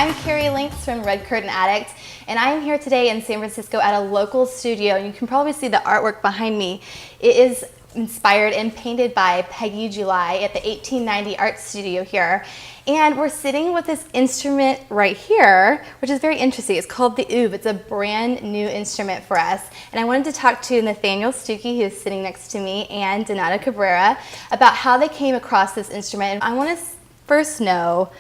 I'm Carrie Links from Red Curtain Addict, and I am here today in San Francisco at a local studio. You can probably see the artwork behind me. It is inspired and painted by Peggy July at the 1890 Art Studio here. And we're sitting with this instrument right here, which is very interesting. It's called the oud. It's a brand new instrument for us. And I wanted to talk to Nathaniel Stookey, who is sitting next to me, and Cabrera about how they came across this instrument. I want to first know,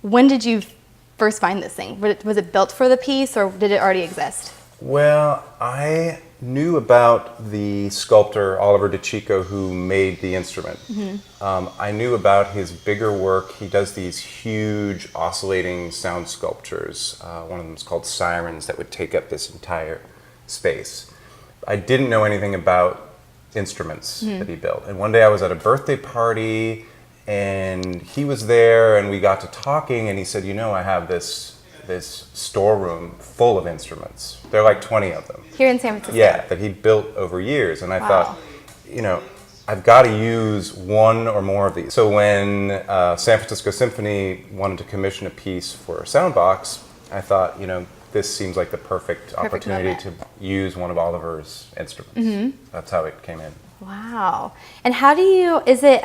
when did you first find this thing? Was it built for the piece, or did it already exist? Well, I knew about the sculptor Oliver DeCicco, who made the instrument. I knew about his bigger work. He does these huge oscillating sound sculptures. One of them is called Sirens, that would take up this entire space. I didn't know anything about instruments that he built. And one day I was at a birthday party, and he was there, and we got to talking, and he said, you know, I have this storeroom full of instruments. There are like 20 of them. Here in San Francisco? Yeah, that he built over years. And I thought, you know, I've got to use one or more of these. So when San Francisco Symphony wanted to commission a piece for a soundbox, I thought, you know, this seems like the perfect opportunity to use one of Oliver's instruments. That's how it came in. Wow. And how do you, is it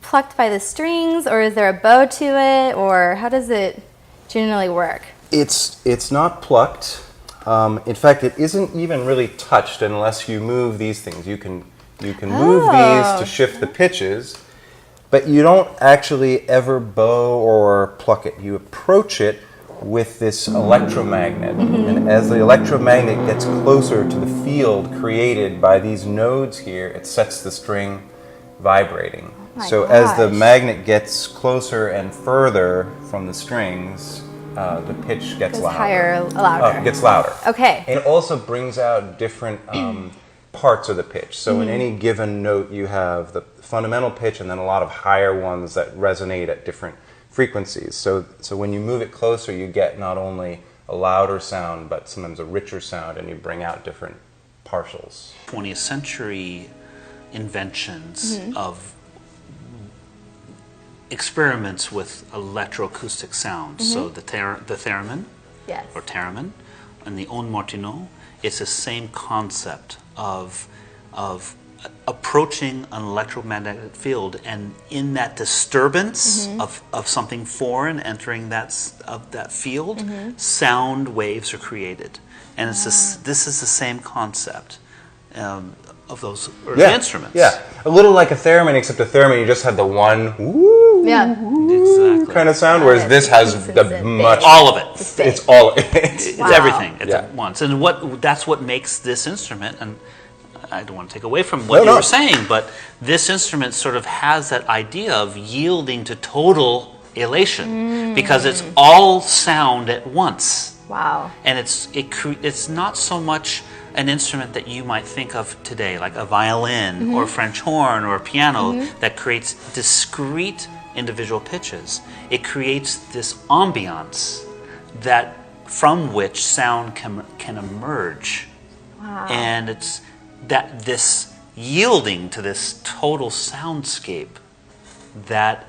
plucked by the strings, or is there a bow to it, or how does it generally work? It's not plucked. In fact, it isn't even really touched unless you move these things. You can move these to shift the pitches, but you don't actually ever bow or pluck it. You approach it with this electromagnet, and as the electromagnet gets closer to the field created by these nodes here, it sets the string vibrating. So as the magnet gets closer and further from the strings, the pitch gets louder. Higher, louder. Gets louder. Okay. And it also brings out different parts of the pitch. So in any given note, you have the fundamental pitch and then a lot of higher ones that resonate at different frequencies. So when you move it closer, you get not only a louder sound, but sometimes a richer sound, and you bring out different partials. 20th century inventions of experiments with electroacoustic sounds. So the theremin, or theremin, and the on Martineau, it's the same concept of approaching an electromagnetic field, and in that disturbance of something foreign entering that field, sound waves are created. And it's this is the same concept of those early instruments. Yeah, a little like a theremin, except a theremin you just had the one woo kind of sound, whereas this has the much, all of it. It's all it's everything at once, and that's what makes this instrument. And I don't want to take away from what you were saying, but this instrument sort of has that idea of yielding to total elation because it's all sound at once. Wow. And it's not so much an instrument that you might think of today, like a violin or a French horn or a piano that creates discrete individual pitches. It creates this ambiance that from which sound can emerge. Wow. And it's that this yielding to this total soundscape that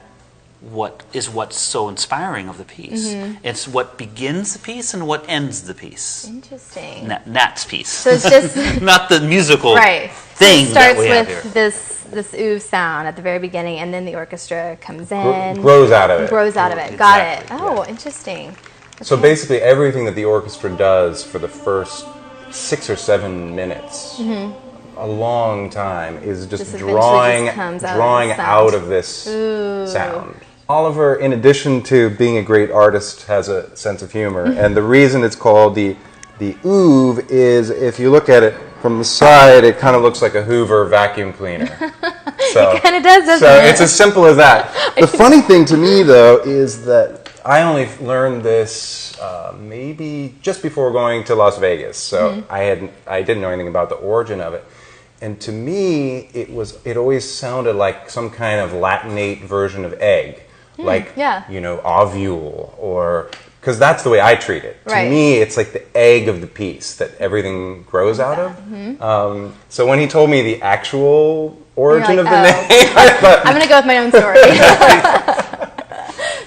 what's so inspiring of the piece. It's what begins the piece and what ends the piece. Interesting. Nat's piece. So it's just not the musical thing so that we have here. It starts with this oud sound at the very beginning, and then the orchestra comes in. Grows out of it. Grows out of it. Got it. Oh, interesting. Okay. So basically everything that the orchestra does for the first 6 or 7 minutes, a long time, is just drawing out of this sound. Oliver, in addition to being a great artist, has a sense of humor, and the reason it's called the oud is, if you look at it from the side, it kind of looks like a Hoover vacuum cleaner. So, it kind of does, doesn't it? It's as simple as that. The funny thing to me, though, is that I only learned this maybe just before going to Las Vegas, so I didn't know anything about the origin of it. And to me, it always sounded like some kind of Latinate version of egg. Like, you know, ovule, or, because that's the way I treat it. To me, it's like the egg of the piece that everything grows out of. So when he told me the actual origin of the name, I thought, I'm going to go with my own story.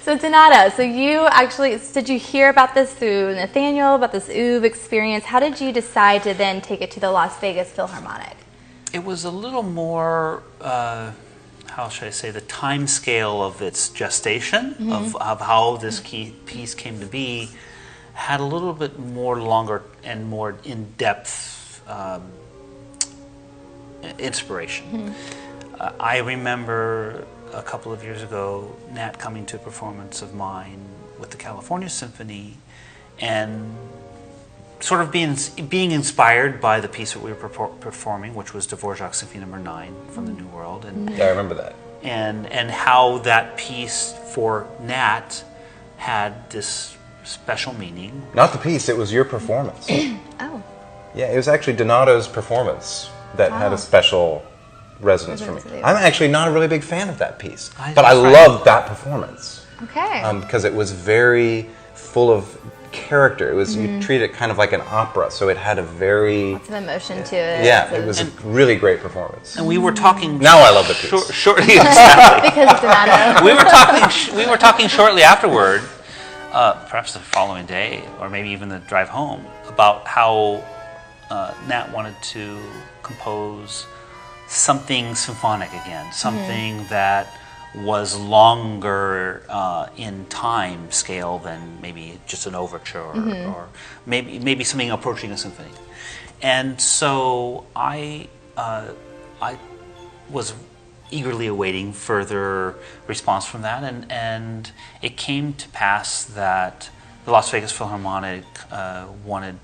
So So Donato, so you actually, did you hear about this through Nathaniel, about this oeuvre experience? How did you decide to then take it to the Las Vegas Philharmonic? It was a little more, how should I say, the time scale of its gestation, of how this piece came to be, had a little bit more longer and more in-depth inspiration. I remember a couple of years ago, Nat coming to a performance of mine with the California Symphony and sort of being inspired by the piece that we were performing, which was Dvorak's Symphony No. 9 from the New World. And, Yeah, I remember that. and how that piece for Nat had this special meaning. Not the piece, it was your performance. Oh. Yeah, it was actually Donato's performance that had a special resonance for me. I'm actually not a really big fan of that piece, but I loved that performance. Okay. Because it was very full of character. It was you treat it kind of like an opera, so it had a very Lots of emotion to it. yeah. It was a really great performance. And we were talking. Now I love the piece. Shortly, exactly. Because of Donato. We were talking shortly afterward, perhaps the following day, or maybe even the drive home, about how Nat wanted to compose something symphonic again, something that was longer in time scale than maybe just an overture or maybe something approaching a symphony. And so I was eagerly awaiting further response from that, and it came to pass that the Las Vegas Philharmonic wanted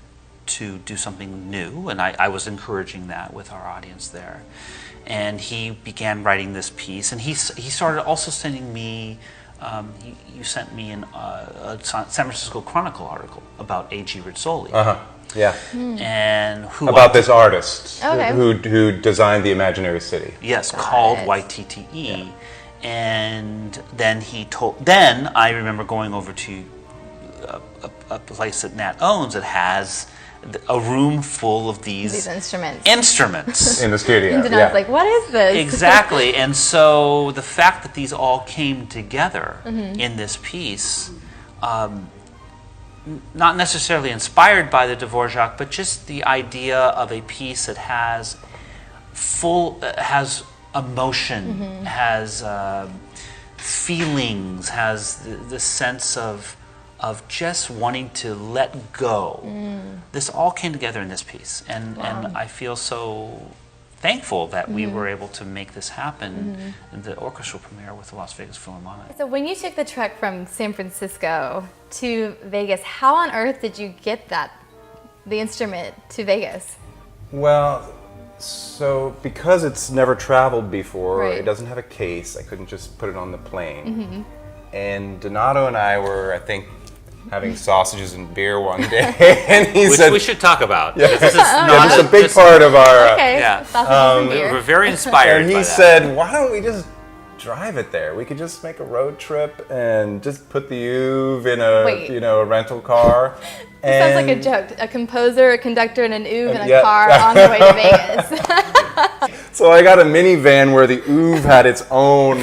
to do something new, and I was encouraging that with our audience there. And he began writing this piece, and he started also sending me, you sent me a San Francisco Chronicle article about A.G. Rizzoli. Yeah. And who About this artist Okay. who designed the Imaginary City. Yes, called YTTE. Yeah. And then I remember going over to a place that Nat owns that has a room full of these instruments. In the studio. And I was like, what is this? Exactly. And so the fact that these all came together in this piece, not necessarily inspired by the Dvorak, but just the idea of a piece that has emotion, has feelings, has the sense of just wanting to let go. This all came together in this piece, and I feel so thankful that we were able to make this happen in the orchestral premiere with the Las Vegas Philharmonic. So when you took the trek from San Francisco to Vegas, how on earth did you get the instrument to Vegas? Well, so because it's never traveled before, Right. it doesn't have a case, I couldn't just put it on the plane. And Donato and I were, I think, having sausages and beer one day, and he Which said, we should talk about. Yeah. This is yeah, this is a big part of our, Okay, yeah. sausages and beer. We're very inspired and he by that. said, why don't we just drive it there? We could just make a road trip and just put the oeuvre in a rental car. Sounds like a joke. A composer, a conductor, and an oeuvre in a Yeah. car on the way to Vegas. So I got a minivan where the oeuvre had its own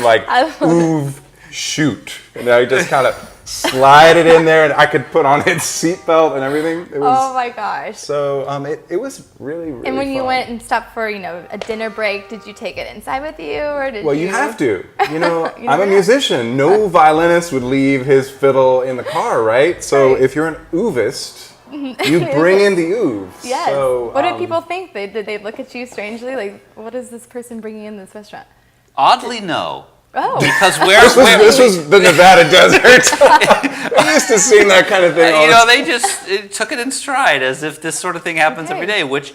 oeuvre chute, and I just kind of slide it in there, and I could put on its seatbelt and everything. It was, Oh my gosh. So it was really, really And when you fun. went and stopped for, a dinner break, did you take it inside with you, or did Well, you? you have to. I'm a have. musician. No violinist would leave his fiddle in the car, right? So Right. if you're an oeuvist, you bring in the oeuvre. Yes. So, What did people think? Did they look at you strangely? Like, what is this person bringing in this restaurant? Oddly, no. Oh. Because This was the Nevada desert. I'm used to seeing that kind of thing. they just took it in stride as if this sort of thing happens every day, which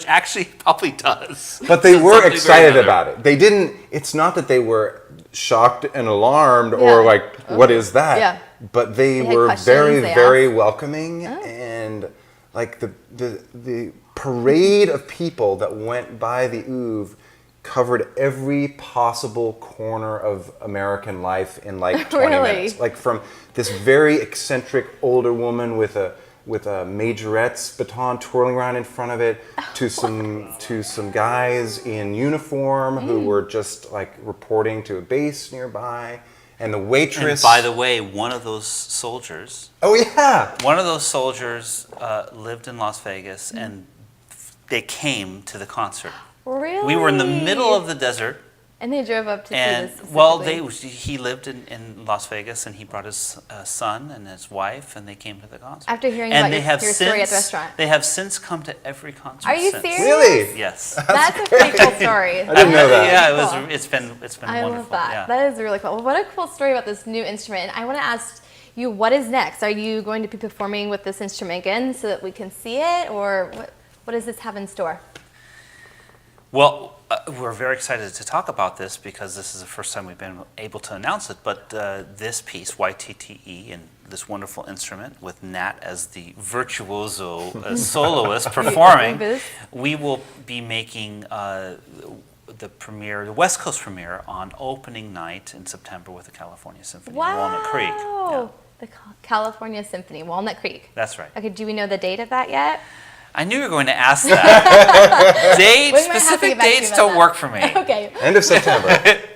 actually probably does. But they were Something very excited other. about it. They didn't. It's not that they were shocked and alarmed or Yeah. what is that? Yeah. But they had were questions, very, they very asked. welcoming, and the parade of people that went by the oeuvre covered every possible corner of American life in 20 Really? minutes. Like from this very eccentric older woman with a majorette's baton twirling around in front of it, to some guys in uniform who were just reporting to a base nearby, And the waitress. And by the way, one of those soldiers lived in Las Vegas, and they came to the concert. Really? We were in the middle of the desert. And they drove up to see this. Well, he lived in Las Vegas, and he brought his son and his wife, and they came to the concert. After hearing about your story at the restaurant. They have since come to every concert. Are you since. serious? Really? Yes. That's a pretty cool story. I didn't know that. Yeah, it's been I wonderful. love that. Yeah. That is really cool. Well, what a cool story about this new instrument. And I want to ask you, what is next? Are you going to be performing with this instrument again so that we can see it, or what does this have in store? Well, we're very excited to talk about this because this is the first time we've been able to announce it. But this piece, YTTE, and this wonderful instrument with Nat as the virtuoso soloist performing, we will be making the West Coast premiere on opening night in September with the California Symphony in Walnut Creek. Wow! The California Symphony, Walnut Creek. That's right. Okay, do we know the date of that yet? I knew you were going to ask that. Specific dates don't work for me. Okay. End of September.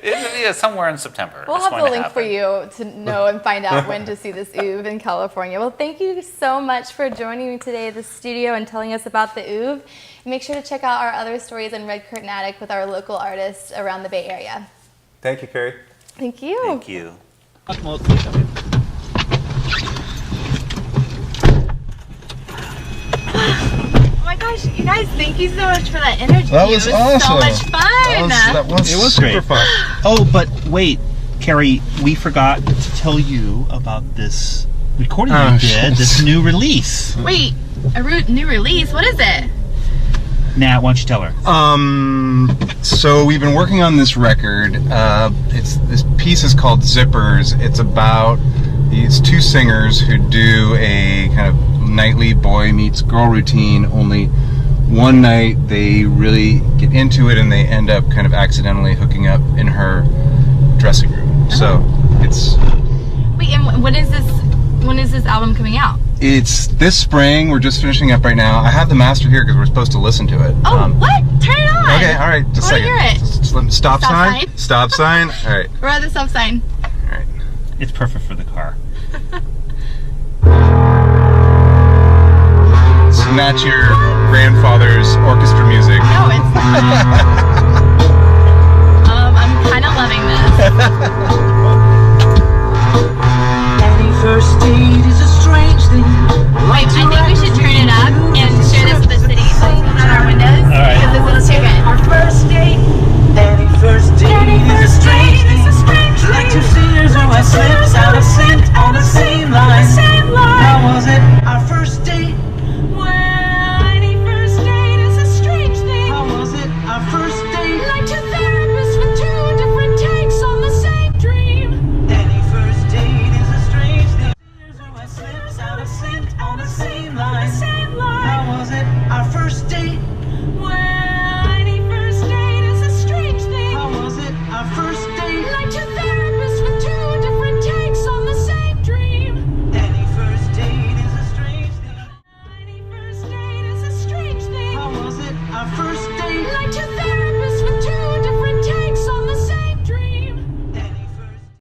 Yeah, somewhere in September. We'll have the link for you to know and find out when to see this oeuvre in California. Well, thank you so much for joining me today at the studio and telling us about the oeuvre. Make sure to check out our other stories in Red Curtain Attic with our local artists around the Bay Area. Thank you, Carrie. Thank you. Thank you. Oh my gosh, you guys, thank you so much for that energy. That was awesome. So much fun. It was super great. fun. Oh, but wait, Carrie, we forgot to tell you about this recording we did, this new release. Wait, a new release? What is it? Nat, why don't you tell her? So we've been working on this record. This piece is called Zippers. It's about these two singers who do a kind of nightly boy meets girl routine, only one night they really get into it and they end up kind of accidentally hooking up in her dressing room. So it's... Wait, and when is this album coming out? It's this spring. We're just finishing up right now. I have the master here because we're supposed to listen to it. Oh, what? Turn it on. Okay, all right. Just a second. Hear it. Just let me, stop sign. Stop sign. All right. We're at the stop sign. All right. It's perfect for the car. So that's your grandfather's orchestra music. No, it's not. I'm kind of loving this.